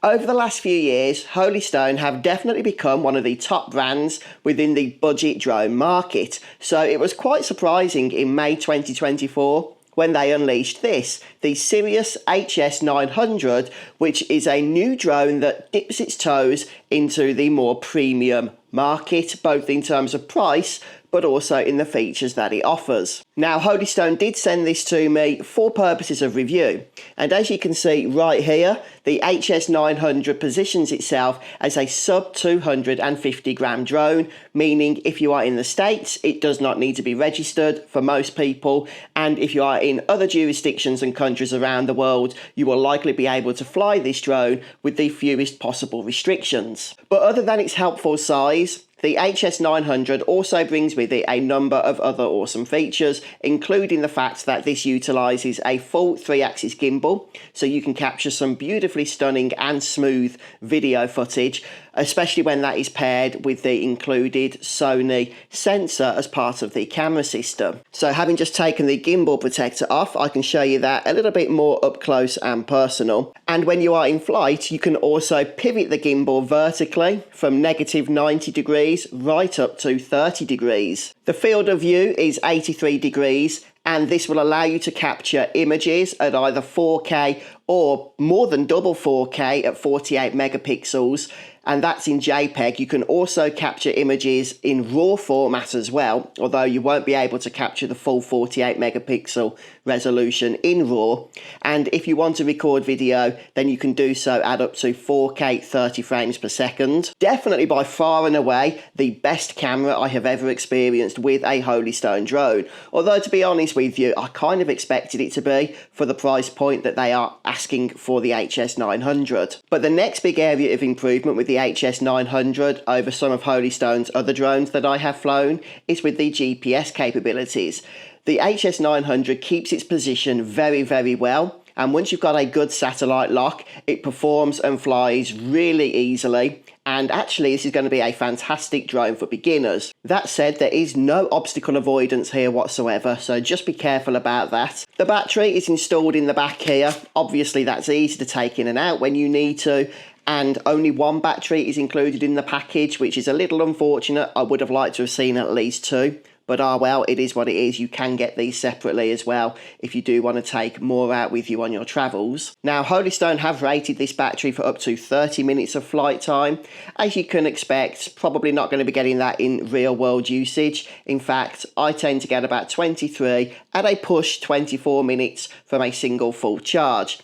Over the last few years, Holystone have definitely become one of the top brands within the budget drone market, so it was quite surprising in May 2024 when they unleashed this, the Sirius HS900, which is a new drone that dips its toes into the more premium market, both in terms of price but also in the features that it offers. Now, Holystone did send this to me for purposes of review, and as you can see right here, the HS900 positions itself as a sub 250 gram drone, meaning if you are in the States, it does not need to be registered for most people, and if you are in other jurisdictions and countries around the world, you will likely be able to fly this drone with the fewest possible restrictions. But other than its helpful size, the HS900 also brings with it a number of other awesome features, including the fact that this utilises a full 3-axis gimbal, so you can capture some beautifully stunning and smooth video footage, especially when that is paired with the included Sony sensor as part of the camera system. So having just taken the gimbal protector off, I can show you that a little bit more up close and personal. And when you are in flight, you can also pivot the gimbal vertically from -90 degrees right up to 30 degrees. The field of view is 83 degrees, and this will allow you to capture images at either 4K or more than double 4K at 48 megapixels, and that's in JPEG. You can also capture images in RAW format as well, although you won't be able to capture the full 48 megapixel resolution in RAW. And if you want to record video, then you can do so at up to 4K 30 frames per second. Definitely by far and away the best camera I have ever experienced with a Holystone drone, although to be honest with you, I kind of expected it to be for the price point that they are asking for the HS900. But the next big area of improvement with the HS900 over some of Holystone's other drones that I have flown is with the GPS capabilities. The HS900 keeps its position very well, and once you've got a good satellite lock, it performs and flies really easily. And actually, this is going to be a fantastic drone for beginners. That said, there is no obstacle avoidance here whatsoever, so just be careful about that. The battery is installed in the back here. Obviously, that's easy to take in and out when you need to, and only one battery is included in the package, which is a little unfortunate. I would have liked to have seen at least two. But well, it is what it is. You can get these separately as well if you do want to take more out with you on your travels. Now, Holystone have rated this battery for up to 30 minutes of flight time. As you can expect, probably not going to be getting that in real world usage. In fact, I tend to get about 23 at a push 24 minutes from a single full charge.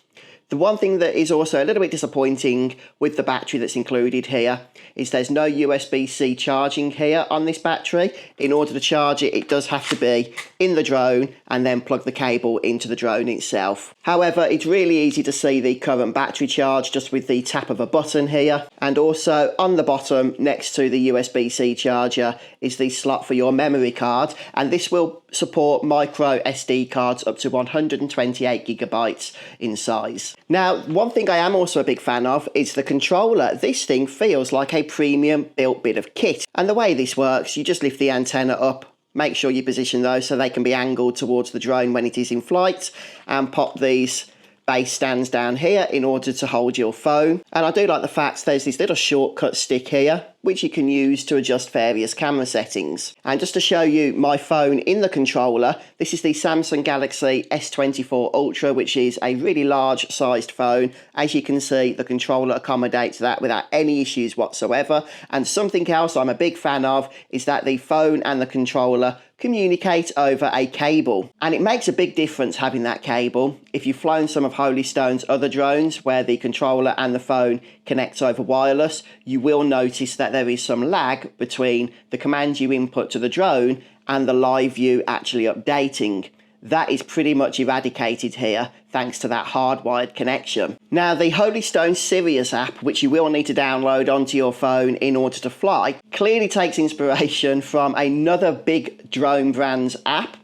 The one thing that is also a little bit disappointing with the battery that's included here is there's no USB-C charging here on this battery. In order to charge it, it does have to be in the drone and then plug the cable into the drone itself. However, it's really easy to see the current battery charge just with the tap of a button here. And also on the bottom next to the USB-C charger is the slot for your memory card, and this will support micro SD cards up to 128 gigabytes in size. Now, one thing I am also a big fan of is the controller. This thing feels like a premium built bit of kit, and the way this works, you just lift the antenna up, make sure you position those so they can be angled towards the drone when it is in flight, and pop these base stands down here in order to hold your phone. And I do like the fact there's this little shortcut stick here which you can use to adjust various camera settings. And just to show you my phone in the controller, this is the Samsung Galaxy S24 Ultra, which is a really large sized phone. As you can see, the controller accommodates that without any issues whatsoever. And something else I'm a big fan of is that the phone and the controller communicate over a cable, and it makes a big difference having that cable. If you've flown some of Holystone's other drones where the controller and the phone connect over wireless, you will notice that there is some lag between the command you input to the drone and the live view actually updating. That is pretty much eradicated here thanks to that hardwired connection. Now, the Holystone Sirius app, which you will need to download onto your phone in order to fly, clearly takes inspiration from another big drone brand's app,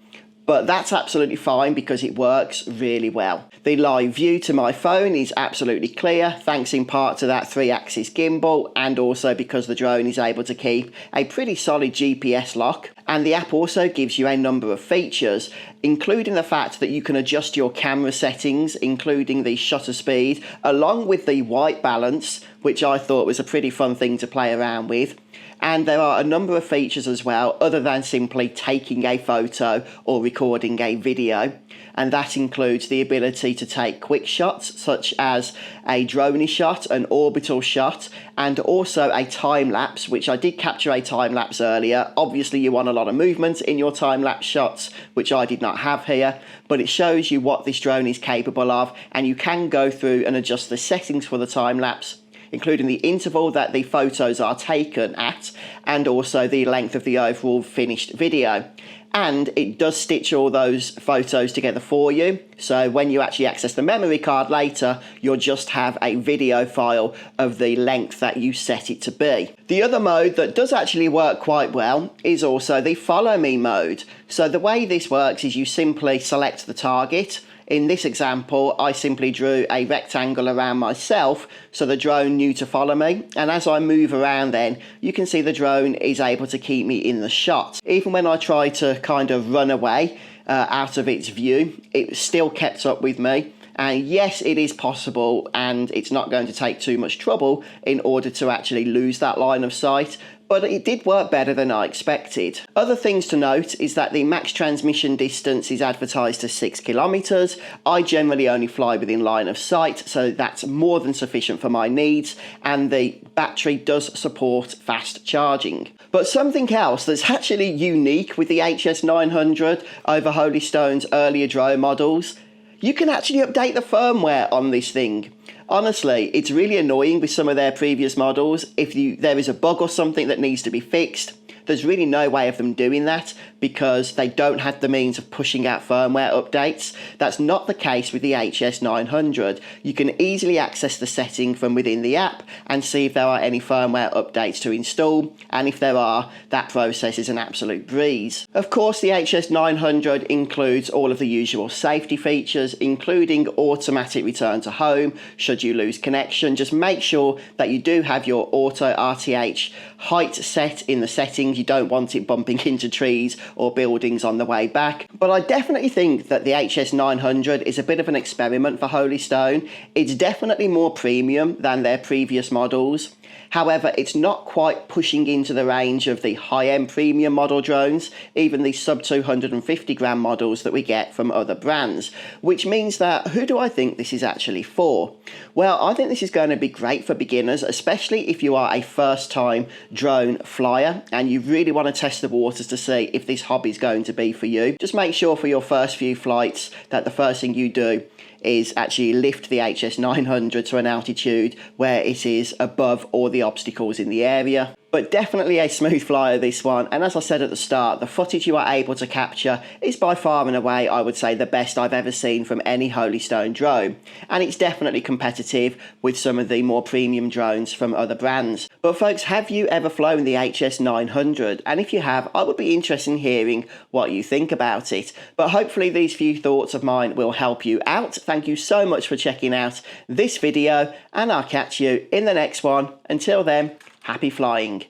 but that's absolutely fine because it works really well. The live view to my phone is absolutely clear, thanks in part to that 3-axis gimbal, and also because the drone is able to keep a pretty solid GPS lock. And the app also gives you a number of features, including the fact that you can adjust your camera settings, including the shutter speed, along with the white balance, which I thought was a pretty fun thing to play around with. And there are a number of features as well, other than simply taking a photo or recording a video. And that includes the ability to take quick shots, such as a drone shot, an orbital shot, and also a time lapse, which I did capture a time lapse earlier. Obviously, you want a lot of movement in your time lapse shots, which I did not have here, but it shows you what this drone is capable of, and you can go through and adjust the settings for the time lapse, including the interval that the photos are taken at, and also the length of the overall finished video. And it does stitch all those photos together for you, so when you actually access the memory card later, you'll just have a video file of the length that you set it to be. The other mode that does actually work quite well is also the follow me mode. So the way this works is you simply select the target. In this example, I simply drew a rectangle around myself so the drone knew to follow me, and as I move around then, you can see the drone is able to keep me in the shot. Even when I try to kind of run away out of its view, it still kept up with me. And yes, it is possible, and it's not going to take too much trouble in order to actually lose that line of sight, but it did work better than I expected. Other things to note is that the max transmission distance is advertised as 6 kilometers. I generally only fly within line of sight, so that's more than sufficient for my needs, and the battery does support fast charging. But something else that's actually unique with the HS900 over Holystone's earlier drone models, you can actually update the firmware on this thing. Honestly, it's really annoying with some of their previous models. If there is a bug or something that needs to be fixed, there's really no way of them doing that because they don't have the means of pushing out firmware updates. That's not the case with the HS900. You can easily access the setting from within the app and see if there are any firmware updates to install, and if there are, that process is an absolute breeze. Of course, the HS900 includes all of the usual safety features, including automatic return to home should you lose connection. Just make sure that you do have your auto RTH height set in the settings. You don't want it bumping into trees or buildings on the way back. But I definitely think that the HS900 is a bit of an experiment for Holystone. It's definitely more premium than their previous models. However, it's not quite pushing into the range of the high-end premium model drones, even the sub 250 gram models that we get from other brands, which means that who do I think this is actually for? Well, I think this is going to be great for beginners, especially if you are a first-time drone flyer and you really want to test the waters to see if this hobby is going to be for you. Just make sure for your first few flights that the first thing you do is actually lift the HS900 to an altitude where it is above all the obstacles in the area. But definitely a smooth flyer, this one, and as I said at the start, the footage you are able to capture is by far and away, I would say, the best I've ever seen from any Holystone drone, and it's definitely competitive with some of the more premium drones from other brands. But folks, have you ever flown the HS900? And if you have, I would be interested in hearing what you think about it. But hopefully these few thoughts of mine will help you out. Thank you so much for checking out this video, and I'll catch you in the next one. Until then, happy flying.